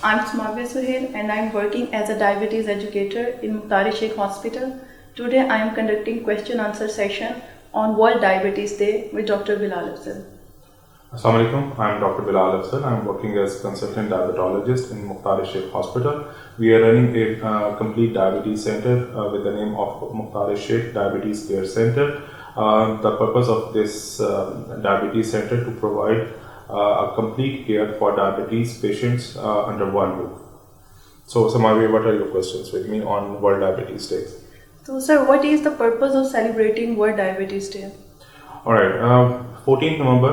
I'm Smavya Suhail and I'm working as a diabetes educator in Mukhtar Sheikh Hospital. Today I am conducting question answer session on World Diabetes Day with Dr. Bilal Afzal. Assalamu alaikum. I am Dr. Bilal Afzal. I am working as consultant diabetologist in Mukhtar Sheikh Hospital. We are running a complete diabetes center with the name of Mukhtar Sheikh Diabetes Care Center. The purpose of this diabetes center to provide a complete care for diabetes patients under one roof. So, Samavi, what are your questions with me on World Diabetes Day? So, sir, what is the purpose of celebrating World Diabetes Day? Alright, 14th November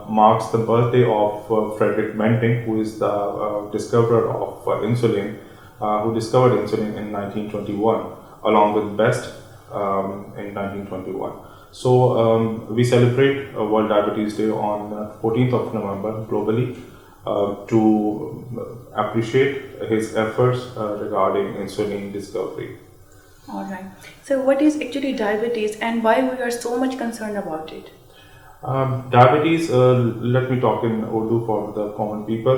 marks the birthday of Frederick Banting, who is the discoverer of insulin, who discovered insulin in 1921, along with Best in 1921. So we celebrate World Diabetes Day on 14th of November globally to appreciate his efforts regarding insulin discovery. Alright. So what is actually diabetes and why we are so much concerned about it? Diabetes, let me talk in Urdu for the common people.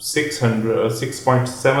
6.7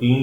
3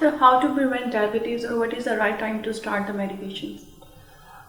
So how to prevent diabetes or what is the right time to start the medications?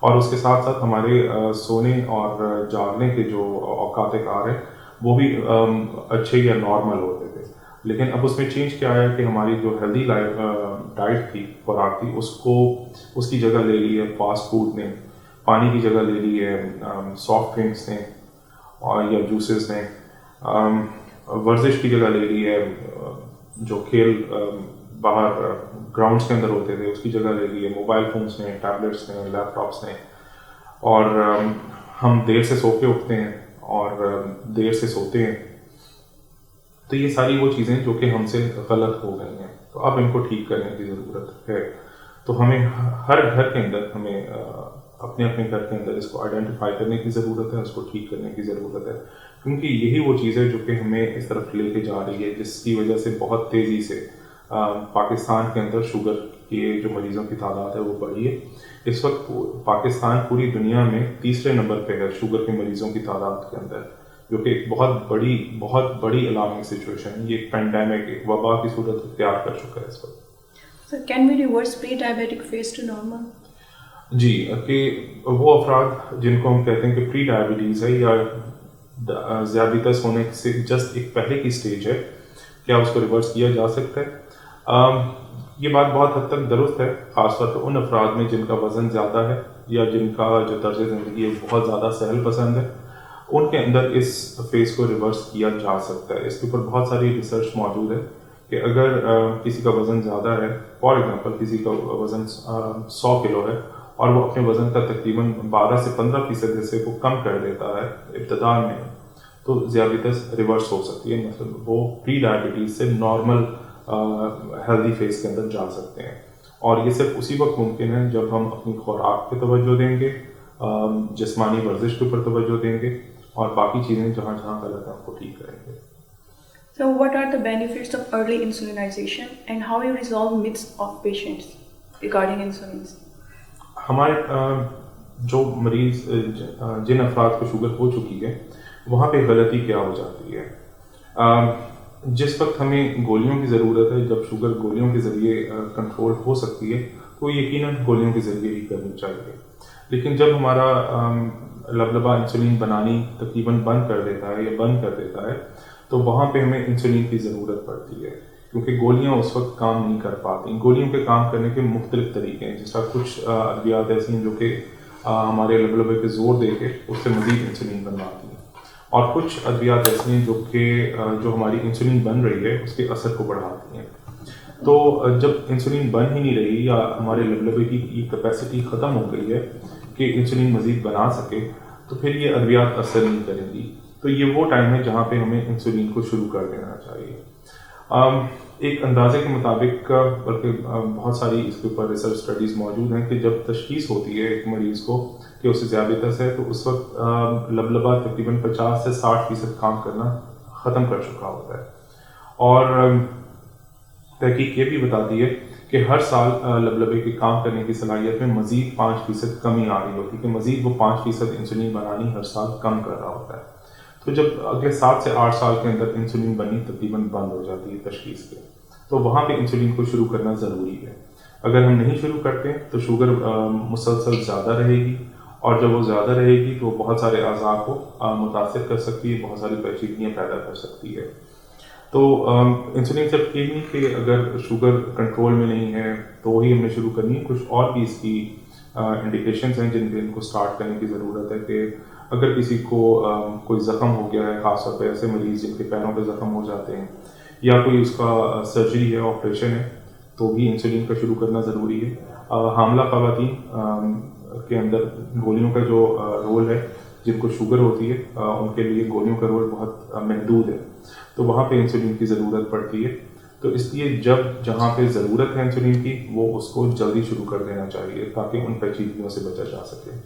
اور اس کے ساتھ ساتھ ہمارے سونے اور جاگنے کے جو اوقات کار ہیں وہ بھی اچھے یا نارمل ہوتے تھے. لیکن اب اس میں چینج کیا ہے کہ ہماری جو ہیلدی ڈائٹ تھی، خوراک تھی، اس کی جگہ لے لی ہے فاسٹ فوڈ نے، پانی کی جگہ لے لی ہے سافٹ ڈرنکس نے اور یا جوسز نے، ورزش کی جگہ لے لی ہے، جو کھیل باہر گراؤنڈس کے اندر ہوتے تھے اس کی جگہ لے لی ہے موبائل فونس نے، ٹیبلیٹس نے، لیپ ٹاپس نے. اور ہم دیر سے سو کے اٹھتے ہیں اور دیر سے سوتے ہیں. تو یہ ساری وہ چیزیں جو کہ ہم سے غلط ہو گئی ہیں، تو اب ان کو ٹھیک کرنے کی ضرورت ہے. تو ہمیں ہر گھر کے اندر ہمیں اپنے گھر کے اندر اس کو آئیڈینٹیفائی کرنے کی ضرورت ہے، اس کو ٹھیک کرنے کی ضرورت ہے، کیونکہ یہی وہ چیز ہے جو کہ ہمیں اس طرف لے کے جا رہی ہے، جس کی وجہ سے بہت تیزی سے پاکستان کے اندر شوگر کے جو مریضوں کی تعداد ہے وہ بڑھی ہے. اس وقت پاکستان پوری دنیا میں تیسرے نمبر پہ ہے شوگر کے مریضوں کی تعداد کے اندر، جو کہ ایک بہت بڑی الارمنگ سچویشن ہے. یہ ایک پینڈیمک، ایک وبا کی صورت اختیار کر چکا ہے اس وقت. So can we reverse pre-diabetic phase to normal? جی، کہ وہ افراد جن کو ہم کہتے ہیں کہ پری ڈائبٹیز ہے یا ذیابیطس ہونے سے جسٹ ایک پہلے کی سٹیج ہے، کیا اس کو ریورس کیا جا سکتا ہے؟ یہ بات بہت حد تک درست ہے، خاص طور پہ ان افراد میں جن کا وزن زیادہ ہے یا جن کا جو طرز زندگی ہے بہت زیادہ سہل پسند ہے، ان کے اندر اس فیز کو ریورس کیا جا سکتا ہے. اس کے اوپر بہت ساری ریسرچ موجود ہے کہ اگر کسی کا وزن زیادہ ہے، فار ایگزامپل کسی کا وزن 100 کلو ہے اور وہ اپنے وزن کا تقریباً 12 سے 15% سے وہ کم کر دیتا ہے ابتدا میں، تو ذیابیطس ریورس ہو سکتی ہے. مطلب وہ پری ڈائبٹیز سے نارمل ہیلدی فیز کے اندر جا سکتے ہیں. اور یہ صرف اسی وقت ممکن ہے جب ہم اپنی خوراک پہ توجہ دیں گے، جسمانی ورزش کے اوپر توجہ دیں گے، اور باقی چیزیں جہاں غلط ہیں ان کو ٹھیک کریں گے. So what are the benefits of early insulinization and how you resolve myths of patients regarding insulins? ہمارے جو مریض جن افراد کو شوگر ہو چکی ہے وہاں پہ غلطی کیا ہو جاتی ہے؟ جس وقت ہمیں گولیوں کی ضرورت ہے، جب شوگر گولیوں کے ذریعے کنٹرول ہو سکتی ہے تو یقیناً گولیوں کے ذریعے ہی کرنی چاہیے. لیکن جب ہمارا لبلبہ انسولین بنانی تقریباً بند کر دیتا ہے تو وہاں پہ ہمیں انسولین کی ضرورت پڑتی ہے، کیونکہ گولیاں اس وقت کام نہیں کر پاتی. گولیوں کے کام کرنے کے مختلف طریقے ہیں، جس طرح کچھ ادویات ایسی ہیں جو کہ ہمارے لبلبے پہ زور دے کے اس سے مزید انسولین بنواتی ہیں، اور کچھ ادویات ایسی ہیں جو ہماری انسولین بن رہی ہے اس کے اثر کو بڑھاتی ہیں. تو جب انسولین بن ہی نہیں رہی یا ہمارے لبلبے کی یہ کیپیسٹی ختم ہو گئی ہے کہ انسولین مزید بنا سکے، تو پھر یہ ادویات اثر نہیں کریں گی. تو یہ وہ ٹائم ہے جہاں پہ ہمیں انسولین کو شروع کر دینا چاہیے. ایک اندازے کے مطابق، بلکہ بہت ساری اس کے اوپر ریسرچ اسٹڈیز موجود ہیں، کہ جب تشخیص ہوتی ہے ایک مریض کو کہ اسے ذیابیطس ہے تو اس وقت لبلبہ تقریباً 50 سے 60% کام کرنا ختم کر چکا ہوتا ہے. اور تحقیق یہ بھی بتاتی ہے کہ ہر سال لبلبے کے کام کرنے کی صلاحیت میں مزید 5% کمی آ رہی ہوتی ہے، کہ مزید وہ 5% انسولین بنانی ہر سال کم کر رہا ہوتا ہے. تو جب اگلے 7 سے 8 سال کے اندر انسولین بنی تقریباً بند ہو جاتی ہے تشخیص کے، تو وہاں پہ انسولین کو شروع کرنا ضروری ہے. اگر ہم نہیں شروع کرتے تو شوگر مسلسل زیادہ رہے گی، اور جب وہ زیادہ رہے گی تو بہت سارے اعضاء کو متاثر کر سکتی ہے، بہت ساری پیچیدگیاں پیدا کر سکتی ہے. تو انسولین صرف یہ نہیں کہ اگر شوگر کنٹرول میں نہیں ہے تو ہی ہم نے شروع کرنی ہے، کچھ اور بھی اس کی انڈیکیشنز ہیں جن کو سٹارٹ کرنے کی ضرورت ہے. کہ اگر کسی کو کوئی زخم ہو گیا ہے، خاص طور پہ ایسے مریض جن کے پیروں پہ زخم ہو جاتے ہیں، یا کوئی اس کا سرجری ہے، آپریشن ہے، تو بھی انسولین کا شروع کرنا ضروری ہے. حاملہ خواتین کے اندر گولیوں کا جو رول ہے، جن کو شوگر ہوتی ہے ان کے لیے گولیوں کا رول بہت محدود ہے، تو وہاں پہ انسولین کی ضرورت پڑتی ہے. تو اس لیے جہاں پہ ضرورت ہے انسولین کی، وہ اس کو جلدی شروع کر دینا چاہیے تاکہ ان پیچیدگیوں سے بچا جا سکے.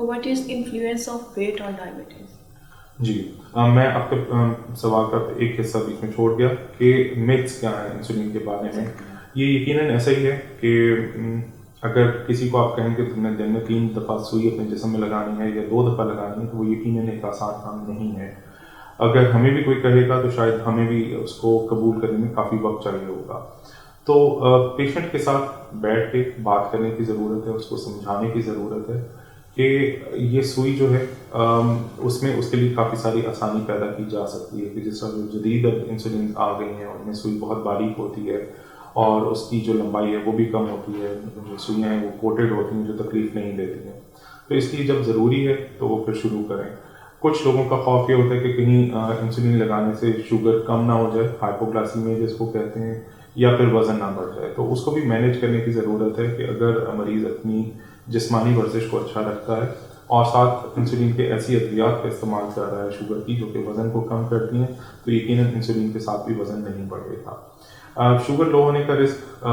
What is influence of weight on diabetes? جی، میں آپ کے سوال کا ایک حصہ بیچ میں چھوڑ گیا کہ میتھس کیا ہیں انسولین کے بارے میں. یہ یقیناً ایسا ہی ہے کہ اگر کسی کو آپ کہیں کہ تم نے دن میں 3 دفعہ سوئی اپنے جسم میں لگانی ہے یا 2 دفعہ لگانی ہے، تو وہ یقیناً ایک آسان کام نہیں ہے. اگر ہمیں بھی کوئی کہے گا تو شاید ہمیں بھی اس کو قبول کرنے میں کافی وقت چاہیے ہوگا. تو پیشنٹ کے ساتھ بیٹھ کے بات کرنے کی ضرورت ہے, اس کو سمجھانے کی ضرورت ہے کہ یہ سوئی جو ہے اس میں اس کے لیے کافی ساری آسانی پیدا کی جا سکتی ہے کہ جس طرح جو جدید اب انسولین آ گئی ہیں ان میں سوئی بہت باریک ہوتی ہے اور اس کی جو لمبائی ہے وہ بھی کم ہوتی ہے, جو سوئیاں ہیں وہ کوٹڈ ہوتی ہیں جو تکلیف نہیں دیتی ہیں. تو اس لیے جب ضروری ہے تو وہ پھر شروع کریں. کچھ لوگوں کا خوف یہ ہوتا ہے کہ کہیں انسولین لگانے سے شوگر کم نہ ہو جائے, ہائپوگلائسیمیا جس کو کہتے ہیں, یا پھر وزن نہ بڑھ جائے. تو اس کو بھی مینیج کرنے کی ضرورت ہے کہ اگر مریض اپنی جسمانی ورزش کو اچھا رکھتا ہے اور ساتھ انسولین کے ایسی ادویات کا استعمال کر رہا ہے شوگر کی جو کہ وزن کو کم کرتی ہیں, تو یقیناً انسولین کے ساتھ بھی وزن نہیں بڑھے گا. شوگر لو ہونے کا رسک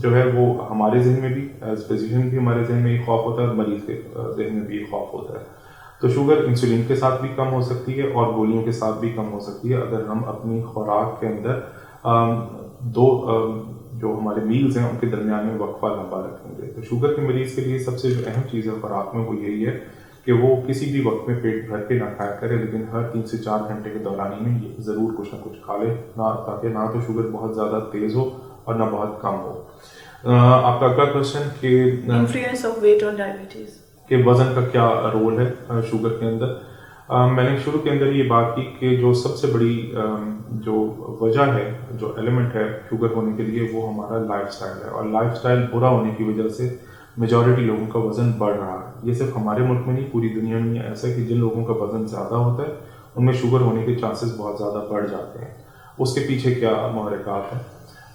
جو ہے وہ ہمارے ذہن میں بھی ایز فزیشین بھی ہمارے ذہن میں یہ خوف ہوتا ہے اور مریض کے ذہن میں بھی یہ خوف ہوتا ہے. تو شوگر انسولین کے ساتھ بھی کم ہو سکتی ہے اور گولیوں کے ساتھ بھی کم ہو سکتی ہے اگر ہم اپنی خوراک کے اندر دو جو ہمارے میلز ہیں ان کے درمیان میں وقفہ لمبا رکھیں گے. تو شوگر کے مریض کے لیے سب سے جو اہم چیز ہے خوراک میں وہ یہی ہے کہ وہ کسی بھی وقت میں پیٹ بھر کے نہ کھایا کرے, لیکن ہر 3 سے 4 گھنٹے کے دورانی میں یہ ضرور کچھ نہ کچھ کھا لے, تاکہ نہ تو شوگر بہت زیادہ تیز ہو اور نہ بہت کم ہو. آپ کا اگلا کوشچن کہ influence of weight on diabetes, کہ وزن کا کیا رول ہے شوگر کے اندر. میں نے شروع کے اندر یہ بات کی کہ جو سب سے بڑی جو وجہ ہے, جو ایلیمنٹ ہے شوگر ہونے کے لیے, وہ ہمارا لائف سٹائل ہے. اور لائف سٹائل برا ہونے کی وجہ سے میجورٹی لوگوں کا وزن بڑھ رہا ہے. یہ صرف ہمارے ملک میں نہیں, پوری دنیا میں ایسا ہے کہ جن لوگوں کا وزن زیادہ ہوتا ہے ان میں شوگر ہونے کے چانسز بہت زیادہ بڑھ جاتے ہیں. اس کے پیچھے کیا محرکات ہیں؟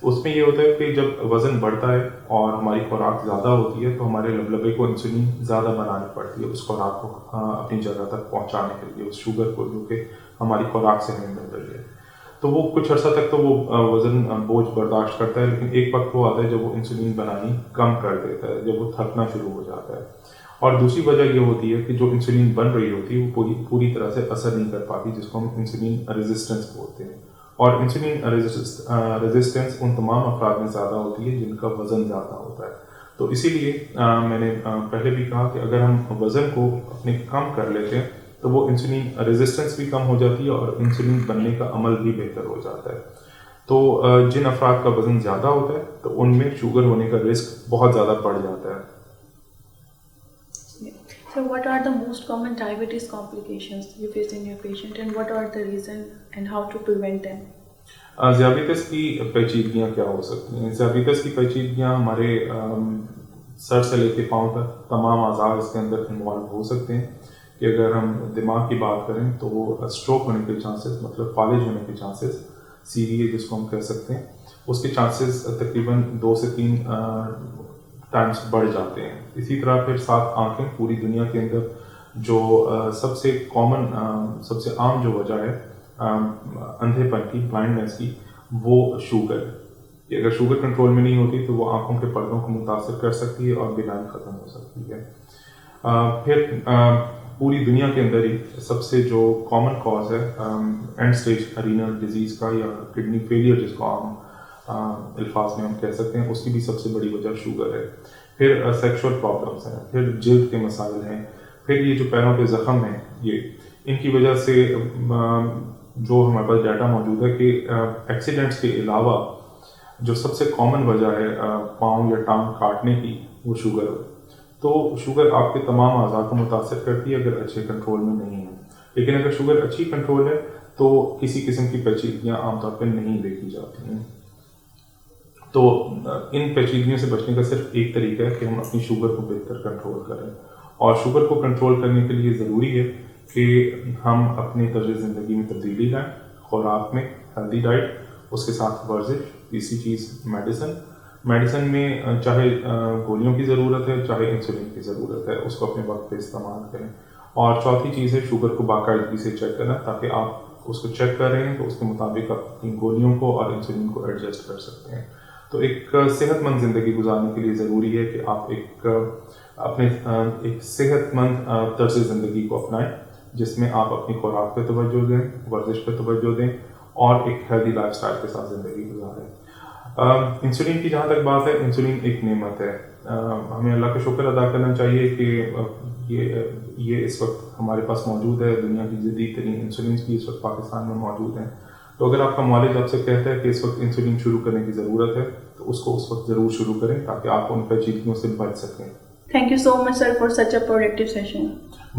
اس میں یہ ہوتا ہے کہ جب وزن بڑھتا ہے اور ہماری خوراک زیادہ ہوتی ہے تو ہمارے لبلبے کو انسولین زیادہ بنانی پڑتی ہے اس خوراک کو اپنی جگہ تک پہنچانے کے لیے, اس شوگر کو جو کہ ہماری خوراک سے ہمیں مل رہی ہے. تو وہ کچھ عرصہ تک تو وہ وزن بوجھ برداشت کرتا ہے, لیکن ایک وقت وہ آتا ہے جب وہ انسولین بنانی کم کر دیتا ہے, جب وہ تھکنا شروع ہو جاتا ہے. اور دوسری وجہ یہ ہوتی ہے کہ جو انسولین بن رہی ہوتی ہے وہ پوری طرح سے اثر نہیں کر پاتی, جس کو ہم انسولین ریزسٹنس بولتے ہیں. اور انسولین ریزسٹنس ان تمام افراد میں زیادہ ہوتی ہے جن کا وزن زیادہ ہوتا ہے. تو اسی لیے میں نے پہلے بھی کہا کہ اگر ہم وزن کو اپنے کم کر لیتے ہیں تو وہ انسولین ریزسٹنس بھی کم ہو جاتی ہے اور انسولین بننے کا عمل بھی بہتر ہو جاتا ہے. تو جن افراد کا وزن زیادہ ہوتا ہے تو ان میں شوگر ہونے کا رسک بہت زیادہ بڑھ جاتا ہے. So what are the most common diabetes complications you face in your patient and what are the reasons and how to prevent them? ذیابیطس کی پیچیدگیاں کیا ہو سکتی ہیں؟ ذیابیطس کی پیچیدگیاں ہمارے سر سے لے کے پاؤں تک تمام اعضاء اس کے اندر انوالو ہو سکتے ہیں. کہ اگر ہم دماغ کی بات کریں تو وہ اسٹروک ہونے کے چانسز, مطلب فالج ہونے کے چانسز, CVA جس کو ہم کہہ سکتے ہیں, اس کے چانسز تقریباً 2 سے 3 ٹائمز بڑھ جاتے ہیں. اسی طرح پھر 7 آنکھیں, پوری دنیا کے اندر جو سب سے کامن سب سے عام جو وجہ ہے اندھے پن کی, بلائنڈنس کی, وہ شوگر ہے. کہ اگر شوگر کنٹرول میں نہیں ہوتی تو وہ آنکھوں کے پردوں کو متاثر کر سکتی ہے اور بینائی ختم ہو سکتی ہے. پھر پوری دنیا کے اندر ہی سب سے جو کامن کاز ہے اینڈ اسٹیج رینل ڈیزیز کا یا کڈنی فیلئر جس کو عام الفاظ میں ہم کہہ سکتے ہیں, اس کی بھی سب سے بڑی وجہ شوگر ہے. پھر سیکشول پرابلمس ہیں, پھر جلد کے مسائل ہیں, پھر یہ جو پیروں پہ زخم ہیں, یہ ان کی وجہ سے جو ہمارے پاس ڈیٹا موجود ہے کہ ایکسیڈنٹس کے علاوہ جو سب سے کامن وجہ ہے پاؤں یا ٹانگ کاٹنے کی, وہ شوگر ہے. تو شوگر آپ کے تمام اعضاء کو متاثر کرتی ہے اگر اچھے کنٹرول میں نہیں ہے. لیکن اگر شوگر اچھی کنٹرول ہے تو کسی قسم کی پیچیدگیاں عام طور پہ نہیں دیکھی جاتی ہیں. تو ان پیچیدگیوں سے بچنے کا صرف ایک طریقہ ہے کہ ہم اپنی شوگر کو بہتر کنٹرول کریں. اور شوگر کو کنٹرول کرنے کے لیے ضروری ہے کہ ہم اپنے طرز زندگی میں تبدیلی لائیں, خوراک میں ہیلدی ڈائٹ, اس کے ساتھ ورزش, تیسری چیز میڈیسن میں چاہے گولیوں کی ضرورت ہے چاہے انسولین کی ضرورت ہے, اس کو اپنے وقت پہ استعمال کریں. اور چوتھی چیز ہے شوگر کو باقاعدگی سے چیک کرنا, تاکہ آپ اس کو چیک کر رہے ہیں تو اس کے مطابق آپ اپنی گولیوں کو اور انسولین کو ایڈجسٹ کر سکتے ہیں. تو ایک صحت مند زندگی گزارنے کے لیے ضروری ہے کہ آپ ایک صحت مند طرز زندگی کو اپنائیں, جس میں آپ اپنی خوراک پہ توجہ دیں, ورزش پہ توجہ دیں اور ایک ہیلدی لائف سٹائل کے ساتھ زندگی گزاریں. انسولین کی جہاں تک بات ہے, انسولین ایک نعمت ہے. ہمیں اللہ کا شکر ادا کرنا چاہیے کہ یہ اس وقت ہمارے پاس موجود ہے. دنیا کی جدید ترین انسولین بھی اس وقت پاکستان میں موجود ہیں. تو اگر آپ کا والد آپ سے کہتا ہے کہ اس وقت انسولین شروع کرنے کی ضرورت ہے تو اس کو اس وقت ضرور شروع کریں تاکہ آپ ان پیچیدگیوں سے بچ سکیں. Thank you so much, sir, for such a productive session.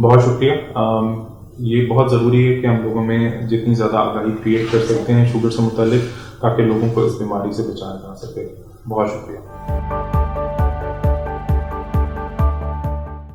بہت شکریہ. یہ بہت ضروری ہے کہ ہم لوگوں میں جتنی زیادہ آگاہی کریٹ کر سکتے ہیں شوگر سے متعلق تاکہ لوگوں کو اس بیماری سے بچایا جا سکے. بہت شکریہ.